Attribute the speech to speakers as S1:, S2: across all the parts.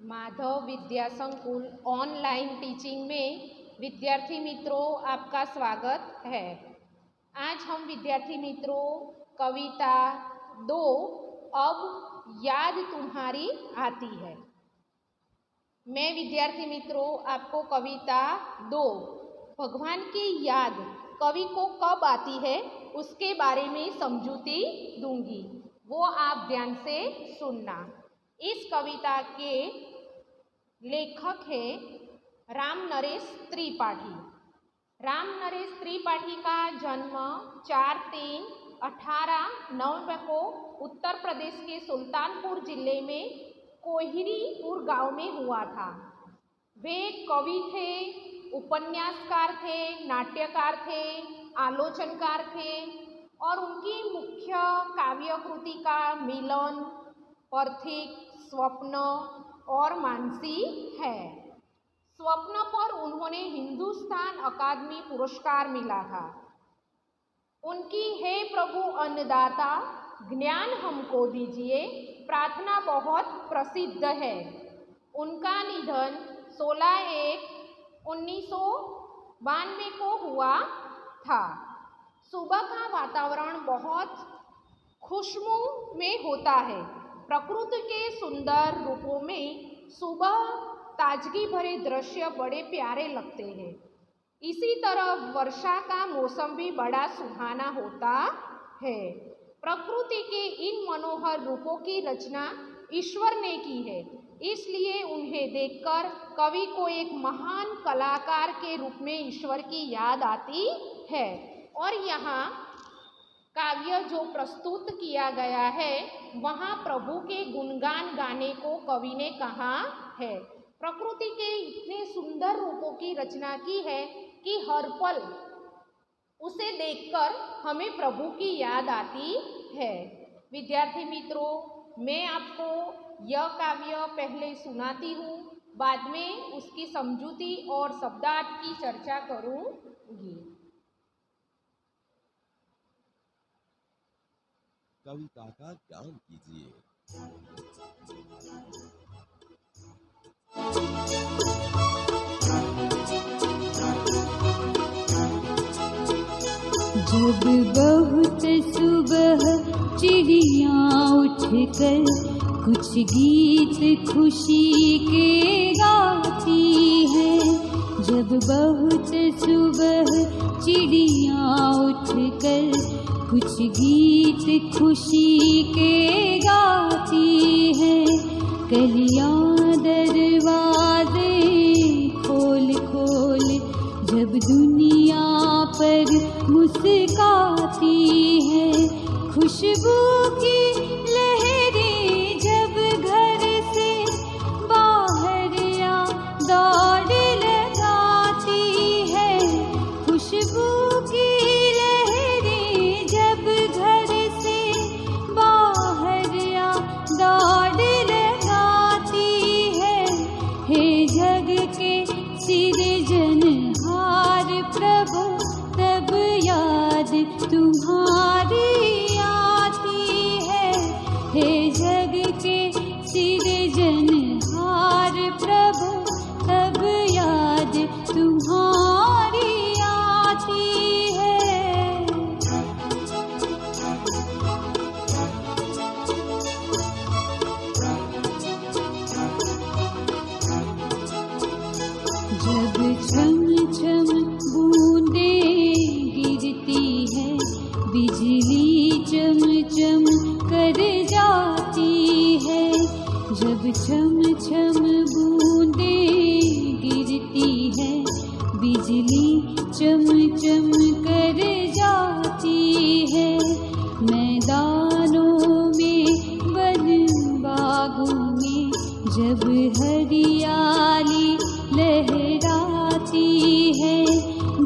S1: माधव विद्या संकुल online teaching में विद्यार्थी मित्रों आपका स्वागत है। आज हम विद्यार्थी मित्रों कविता 2 अब याद तुम्हारी आती है। मैं विद्यार्थी मित्रों आपको कविता 2 भगवान की याद कवि को कब आती है उसके बारे में समझूती दूंगी, वो आप ध्यान से सुनना। इस कविता के लेखक है राम नरेश त्रिपाठी। राम नरेश त्रिपाठी का जन्म 4/3/1899 को उत्तर प्रदेश के सुल्तानपुर जिले में कोहिरीपुर गांव में हुआ था। वे कवि थे, उपन्यासकार थे, नाट्यकार थे, आलोचनकार थे और उनकी मुख्य काव्य कृति का मिलन, पथिक, स्वप्न और मानसी है। स्वप्न पर उन्होंने हिंदुस्तान अकादमी पुरस्कार मिला था। उनकी हे प्रभु अन्नदाता ज्ञान हमको दीजिए प्रार्थना बहुत प्रसिद्ध है। उनका निधन 16/1/1992 को हुआ था। सुबह का वातावरण बहुत खुशबू में होता है। प्रकृति के सुंदर रूपों में सुबह ताजगी भरे दृश्य बड़े प्यारे लगते हैं। इसी तरह वर्षा का मौसम भी बड़ा सुहाना होता है। प्रकृति के इन मनोहर रूपों की रचना ईश्वर ने की है, इसलिए उन्हें देखकर कवि को एक महान कलाकार के रूप में ईश्वर की याद आती है। और यहाँ काव्य जो प्रस्तुत किया गया है वहाँ प्रभु के गुणगान गाने को कवि ने कहा है। प्रकृति के इतने सुंदर रूपों की रचना की है कि हर पल उसे देखकर हमें प्रभु की याद आती है। विद्यार्थी मित्रों, मैं आपको यह काव्य पहले सुनाती हूँ, बाद में उसकी समझूती और शब्दार्थ की चर्चा करूँगी।
S2: कविता का ज्ञान कीजिए।
S3: जब बहुत सुबह चिड़िया उठकर कुछ गीत खुशी के गाती है। जब बहुत सुबह चिड़िया उठकर कुछ गीत खुशी के गाती है। कलियां दरवाजे खोल खोल जब दुनिया पर मुस्काती है। खुशबू की लहरें जब घर से बाहर या दौड़ लगाती है। खुशबू की दौड़ लगाती है। हे जग के सिरजनहार प्रभु तब याद तुम्हारी आती है। हे जग के सिरजनहार प्रभु तब याद तुम्हारी आती है। जब छम छम बूंदें गिरती है, बिजली चम चम कर जाती है। जब छम छम बूंदें गिरती है, बिजली चम चम कर जाती है। मैदानों में वन बागों में जब हरियाली लहराती है।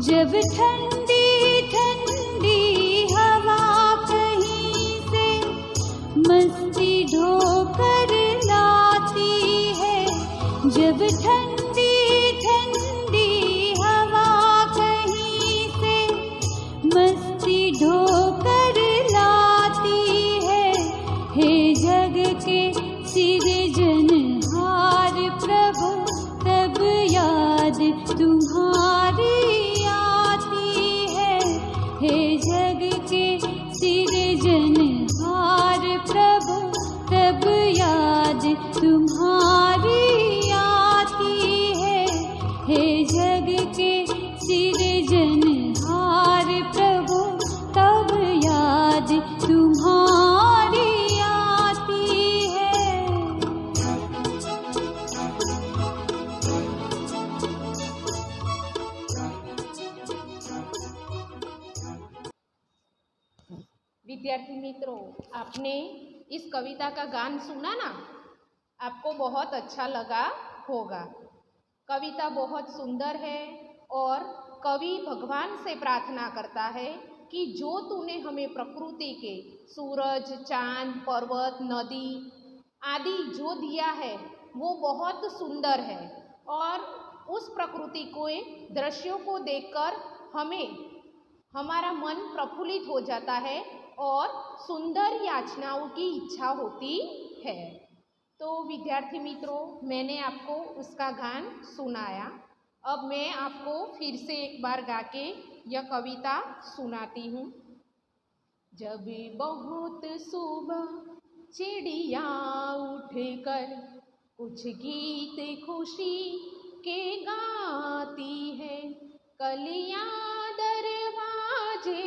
S3: जब ठंडी ठंडी हवा कहीं से मस्ती ढोकर लाती है। जब ठंडी ठंडी हवा कहीं से मस्ती ढोकर लाती है। हे जग के सिरजनहार तुम्हारी आती है। हे जग के सिरजनहार प्रभु, तब याद तुम्हारी आती है।
S1: विद्यार्थी मित्रों, आपने इस कविता का गान सुना ना, आपको बहुत अच्छा लगा होगा। कविता बहुत सुंदर है और कवि भगवान से प्रार्थना करता है कि जो तूने हमें प्रकृति के सूरज, चांद, पर्वत, नदी आदि जो दिया है वो बहुत सुंदर है और उस प्रकृति को दृश्यों को देखकर हमारा मन प्रफुल्लित हो जाता है और सुंदर याचनाओं की इच्छा होती है। तो विद्यार्थी मित्रों, मैंने आपको उसका गान सुनाया। अब मैं आपको फिर से एक बार गा के यह कविता सुनाती हूँ। जब बहुत सुबह चिड़िया उठकर कुछ गीत खुशी के गाती है, कलियां दरवाजे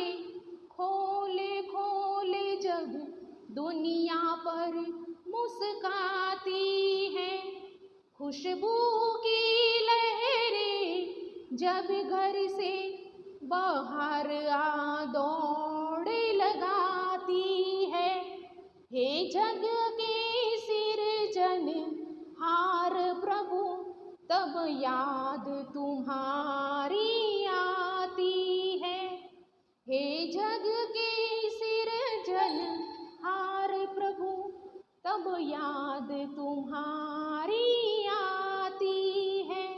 S1: खोले खोले जब दुनिया पर मुस्काती है, खुशबू की लहरें जब घर से बाहर आ दौड़ लगाती है, हे जग के सिरजन हार प्रभु, तब याद तुम्हारी आती है। हे जग के सिरजन हार प्रभु, तब याद तुम्हारी आती है।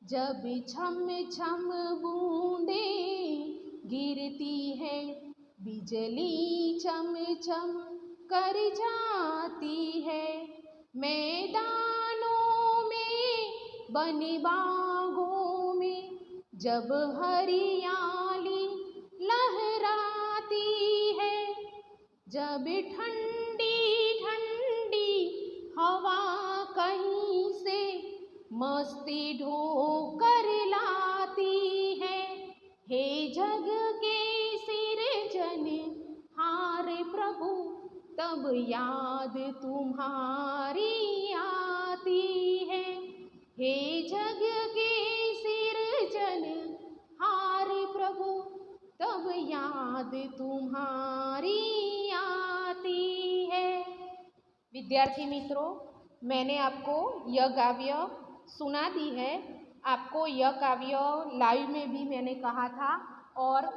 S1: जब छम छम बूंदे गिरती है, बिजली चम चम कर जाती है, मैदानों में वन बागों में जब हरियाली लहराती है, जब ठंडी ठंडी हवा कहीं से मस्ती ढोकर लाती है, हे जग के सिरजन हार प्रभु, तब याद तुम्हारी आती है। हे जग के सिरजन हार प्रभु, तब याद तुम्हारी आती है। विद्यार्थी मित्रों, मैंने आपको यह काव्य सुना दी है। आपको यह काव्य लाइव में भी मैंने कहा था और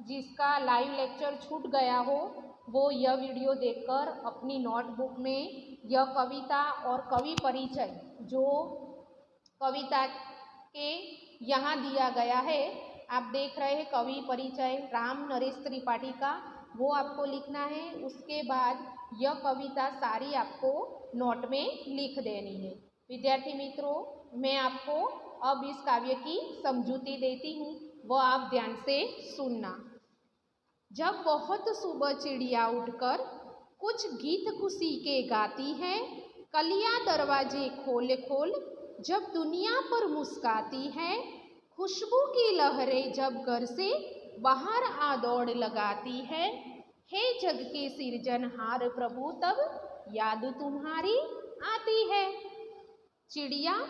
S1: जिसका लाइव लेक्चर छूट गया हो वो यह वीडियो देखकर अपनी नोटबुक में यह कविता और कवि परिचय जो कविता के यहाँ दिया गया है, आप देख रहे हैं कवि परिचय राम नरेश त्रिपाठी का, वो आपको लिखना है। उसके बाद यह कविता सारी आपको नोट में लिख देनी है। विद्यार्थी मित्रों, मैं आपको अब इस काव्य की समझूती देती हूँ, वो आप ध्यान से सुनना। जब बहुत सुबह चिड़िया उठकर कुछ गीत खुशी के गाती है, कलियां दरवाजे खोल खोल जब दुनिया पर मुस्काती है, खुशबू की लहरें जब घर से बाहर आ दौड़ लगाती है, हे जग के सिरजनहार प्रभु, तब याद तुम्हारी आती है। चिड़िया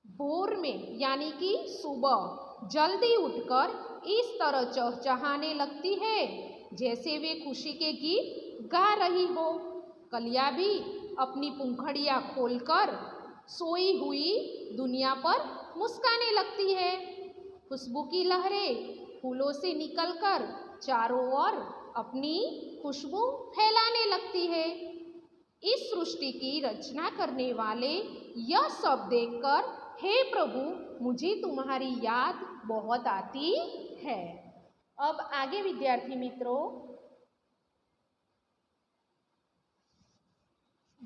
S1: भोर में यानी कि सुबह जल्दी उठकर इस तरह चहचहाने लगती है जैसे वे खुशी के गीत गा रही हो। कलियां भी अपनी पंखुड़ियां खोलकर सोई हुई दुनिया पर मुस्काने लगती है। खुशबू की लहरें फूलों से निकलकर चारों ओर अपनी खुशबू फैलाने लगती है। इस सृष्टि की रचना करने वाले यह सब देखकर हे प्रभु, मुझे तुम्हारी याद बहुत आती है। अब आगे विद्यार्थी मित्रों,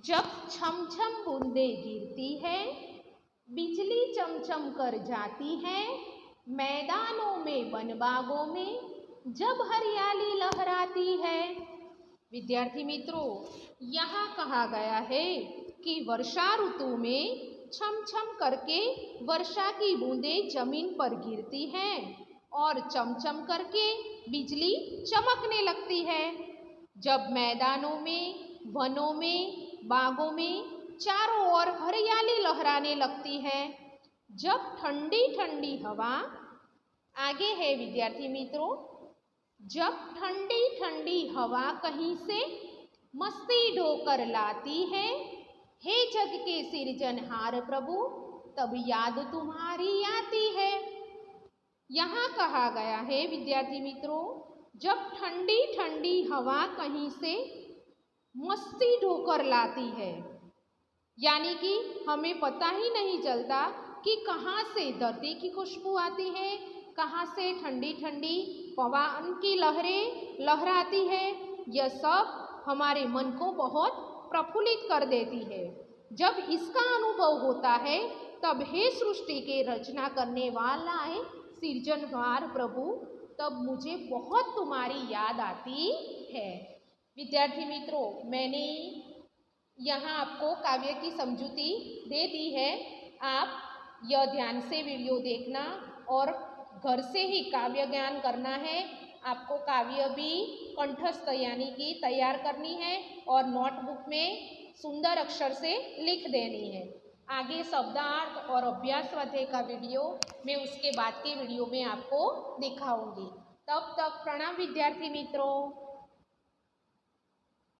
S1: जब छम छम बूंदे गिरती है, बिजली चमचम कर जाती है, मैदानों में वन बागों में जब हरियाली लहराती है, विद्यार्थी मित्रों, यहाँ कहा गया है कि वर्षा ऋतु में छम छम करके वर्षा की बूंदें जमीन पर गिरती हैं और चमचम करके बिजली चमकने लगती है। जब मैदानों में, वनों में, बागों में चारों ओर हरियाली लहराने लगती है, जब ठंडी ठंडी हवा, आगे है विद्यार्थी मित्रों, जब ठंडी ठंडी हवा कहीं से मस्ती ढोकर लाती है, हे जग के सिरजनहार प्रभु, तब याद तुम्हारी आती है। यहाँ कहा गया है विद्यार्थी मित्रों, जब ठंडी ठंडी हवा कहीं से मस्ती ढोकर लाती है, यानी कि हमें पता ही नहीं चलता कि कहाँ से धरती की खुशबू आती है, कहाँ से ठंडी ठंडी पवन की लहरें लहराती है। यह सब हमारे मन को बहुत प्रफुल्लित कर देती है। जब इसका अनुभव होता है तब हे सृष्टि के रचना करने वाला है सिरजनहार प्रभु, तब मुझे बहुत तुम्हारी याद आती है। विद्यार्थी मित्रों, मैंने यहाँ आपको काव्य की समझूती दे दी है। आप यह ध्यान से वीडियो देखना और घर से ही काव्य ज्ञान करना है। आपको काव्य भी कंठस्थ यानी कि तैयार करनी है और नोटबुक में सुंदर अक्षर से लिख देनी है। आगे शब्दार्थ और अभ्यास स्वाध्याय का वीडियो मैं उसके बाद के वीडियो में आपको दिखाऊंगी। तब तक प्रणाम विद्यार्थी मित्रों।